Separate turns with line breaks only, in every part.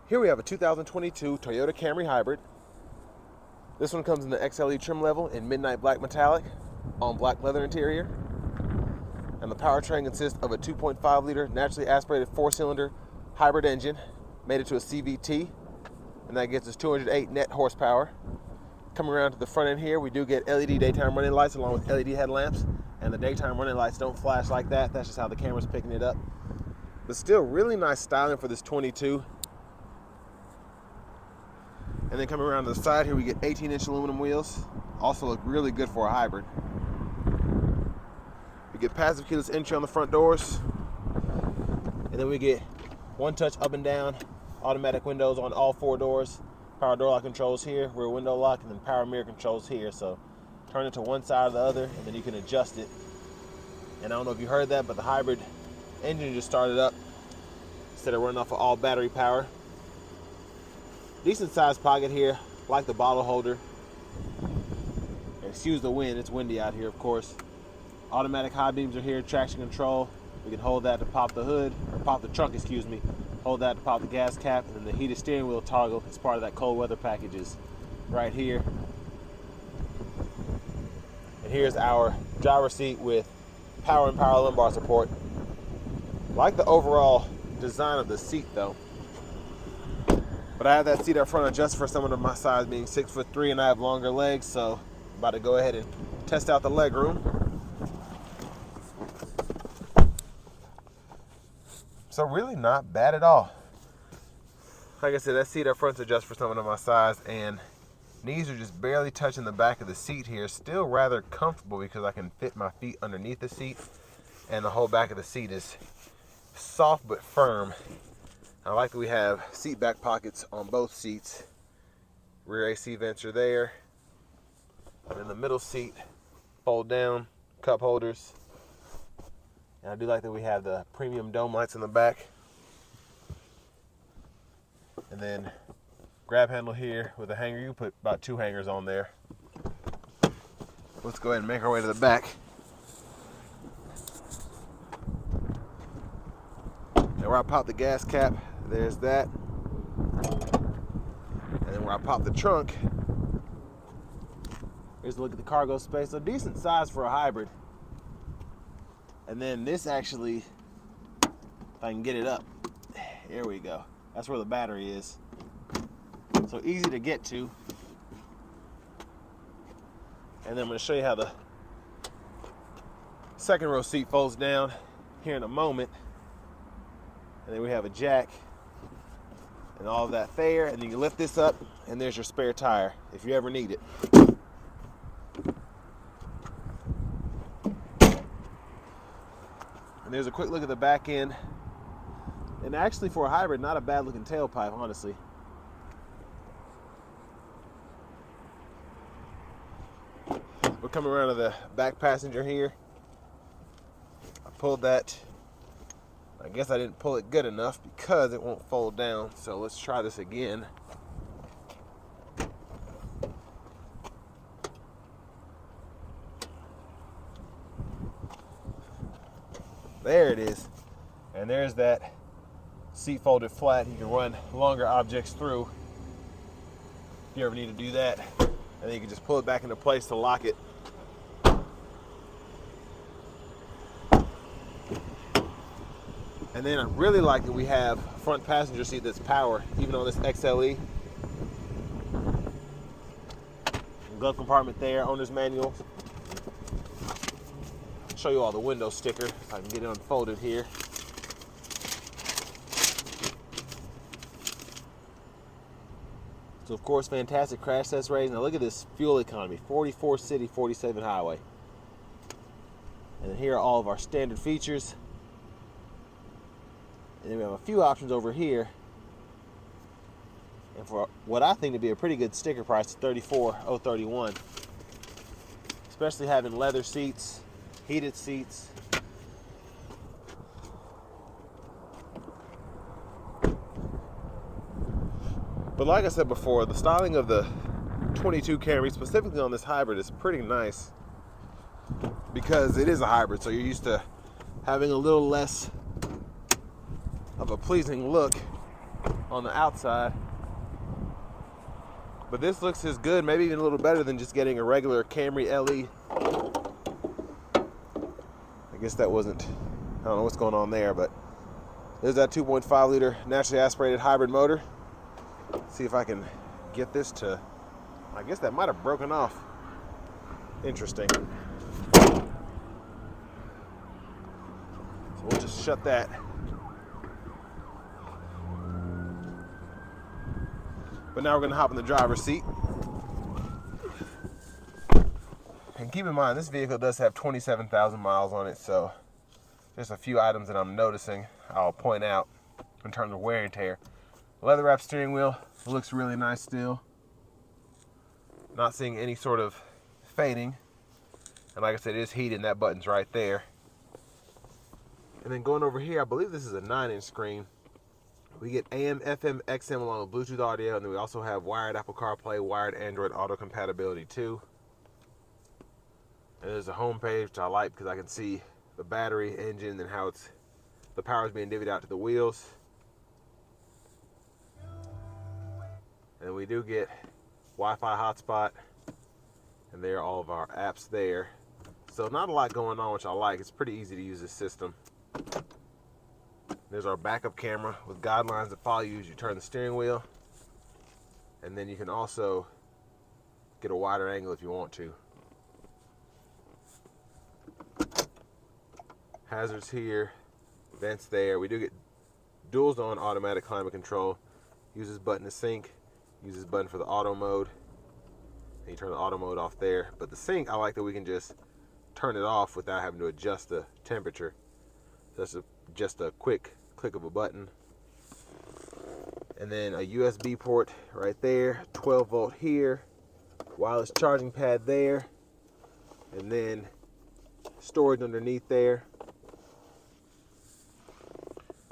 Here we have a 2022 Toyota Camry Hybrid. This one comes in the XLE trim level in midnight black metallic on black leather interior. And the powertrain consists of a 2.5 liter naturally aspirated 4-cylinder hybrid engine, made it to a CVT, and that gets us 208 net horsepower. Coming around to the front end here, we do get LED daytime running lights along with LED headlamps, and the daytime running lights don't flash like that. That's just how the camera's picking it up. But still really nice styling for this 22. And then coming around to the side here, we get 18-inch aluminum wheels. Also look really good for a hybrid. We get passive keyless entry on the front doors. And then we get one-touch up and down automatic windows on all 4 doors. Power door lock controls here, rear window lock, and then power mirror controls here. So turn it to one side or the other, and then you can adjust it. And I don't know if you heard that, but the hybrid engine just started up instead of running off of all battery power. Decent sized pocket here, like the bottle holder. And excuse the wind, it's windy out here, of course. Automatic high beams are here, traction control. We can hold that to pop the hood, or pop the trunk, excuse me. Hold that to pop the gas cap, and then the heated steering wheel toggle is part of that cold weather package is right here. And here's our driver's seat with power and power lumbar support. Like the overall design of the seat though. But I have that seat up front just for someone of my size, being 6'3", and I have longer legs, so I'm about to go ahead and test out the leg room. So really not bad at all. Like I said, that seat up front's just for someone of my size, and knees are just barely touching the back of the seat here. Still rather comfortable because I can fit my feet underneath the seat, and the whole back of the seat is soft but firm. I like that we have seat back pockets on both seats. Rear AC vents are there. And in the middle seat, fold down, cup holders. And I do like that we have the premium dome lights in the back. And then grab handle here with a hanger. You can put about 2 hangers on there. Let's go ahead and make our way to the back. And where I pop the gas cap, there's that. And then where I pop the trunk, here's a look at the cargo space. So decent size for a hybrid. And then this actually, if I can get it up, here we go. That's where the battery is. So easy to get to. And then I'm going to show you how the second row seat folds down here in a moment. And then we have a jack and all of that there. And then you lift this up, and there's your spare tire if you ever need it. And there's a quick look at the back end. And actually for a hybrid, not a bad looking tailpipe, honestly. We're coming around to the back passenger here. I pulled that. I guess I didn't pull it good enough because it won't fold down. So let's try this again. There it is. And there's that seat folded flat. You can run longer objects through if you ever need to do that. And then you can just pull it back into place to lock it. And then I really like that we have a front passenger seat that's power, even on this XLE. Glove compartment there, owner's manual. Show you all the window sticker if I can get it unfolded here. So of course, fantastic crash test rating. Now look at this fuel economy, 44 city, 47 highway. And then here are all of our standard features. And then we have a few options over here. And for what I think to be a pretty good sticker price, $34,031. Especially having leather seats, heated seats. But like I said before, the styling of the 22 Camry, specifically on this hybrid, is pretty nice because it is a hybrid, so you're used to having a little less of a pleasing look on the outside. But this looks as good, maybe even a little better than just getting a regular Camry LE. I guess that wasn't, I don't know what's going on there, but there's that 2.5 liter naturally aspirated hybrid motor. Let's see if I can get this to, I guess that might have broken off. Interesting. So we'll just shut that. But now we're going to hop in the driver's seat. And keep in mind, this vehicle does have 27,000 miles on it, so there's a few items that I'm noticing I'll point out in terms of wear and tear. Leather wrap steering wheel looks really nice still. Not seeing any sort of fading. And like I said, it is heated, and that button's right there. And then going over here, I believe this is a 9-inch screen. We get AM, FM, XM along with Bluetooth audio, and then we also have wired Apple CarPlay, wired Android Auto compatibility too. And there's a home page, which I like because I can see the battery, engine, and how the power is being divvied out to the wheels. And we do get Wi-Fi hotspot, and there are all of our apps there. So not a lot going on, which I like. It's pretty easy to use this system. There's our backup camera with guidelines that follow you as you turn the steering wheel. And then you can also get a wider angle if you want to. Hazards here, vents there. We do get dual zone automatic climate control. Use this button to sync. Use this button for the auto mode. And you turn the auto mode off there. But the sync, I like that we can just turn it off without having to adjust the temperature. So that's just a quick click of a button. And then a USB port right there, 12 volt here, wireless charging pad there, and then storage underneath there.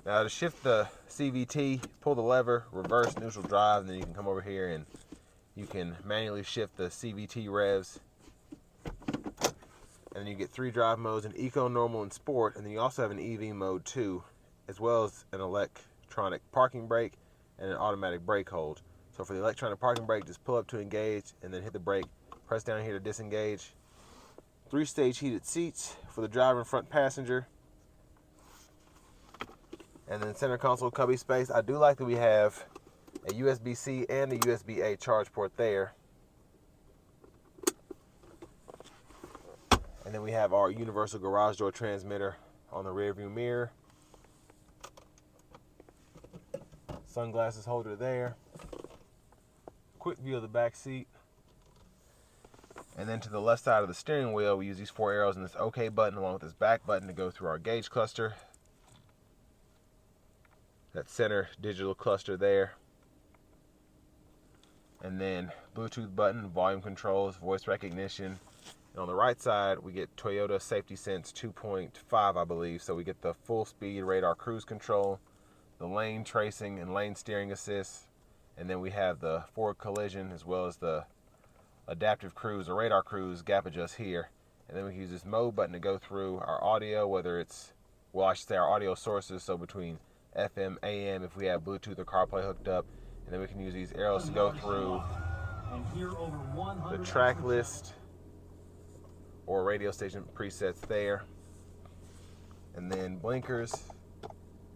Now to shift the CVT, pull the lever, reverse, neutral drive, and then you can come over here and you can manually shift the CVT revs. And then you get 3 drive modes, an Eco, Normal, and Sport, and then you also have an EV mode too, as well as an electronic parking brake and an automatic brake hold. So for the electronic parking brake, just pull up to engage and then hit the brake, press down here to disengage. 3-stage heated seats for the driver and front passenger. And then center console cubby space. I do like that we have a USB-C and a USB-A charge port there. And then we have our universal garage door transmitter on the rear view mirror. Sunglasses holder there. Quick view of the back seat. And then to the left side of the steering wheel, we use these 4 arrows and this OK button along with this back button to go through our gauge cluster. That center digital cluster there. And then Bluetooth button, volume controls, voice recognition. And on the right side, we get Toyota Safety Sense 2.5, I believe. So we get the full speed radar cruise control, the lane tracing and lane steering assist. And then we have the forward collision as well as the adaptive cruise or radar cruise gap adjust here. And then we can use this mode button to go through our audio, whether it's, well, I should say our audio sources. So between FM, AM, if we have Bluetooth or CarPlay hooked up. And then we can use these arrows to go through the track list or radio station presets there. And then blinkers,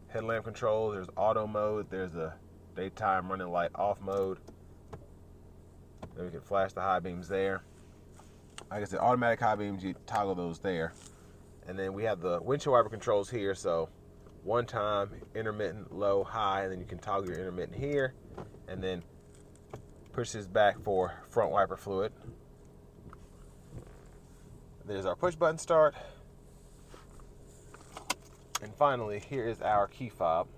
headlamp control, there's auto mode, there's a daytime running light off mode. Then we can flash the high beams there. Like I said, automatic high beams, you toggle those there. And then we have the windshield wiper controls here, so one time, intermittent, low, high, and then you can toggle your intermittent here, and then push this back for front wiper fluid. There's our push button start. And finally, here is our key fob.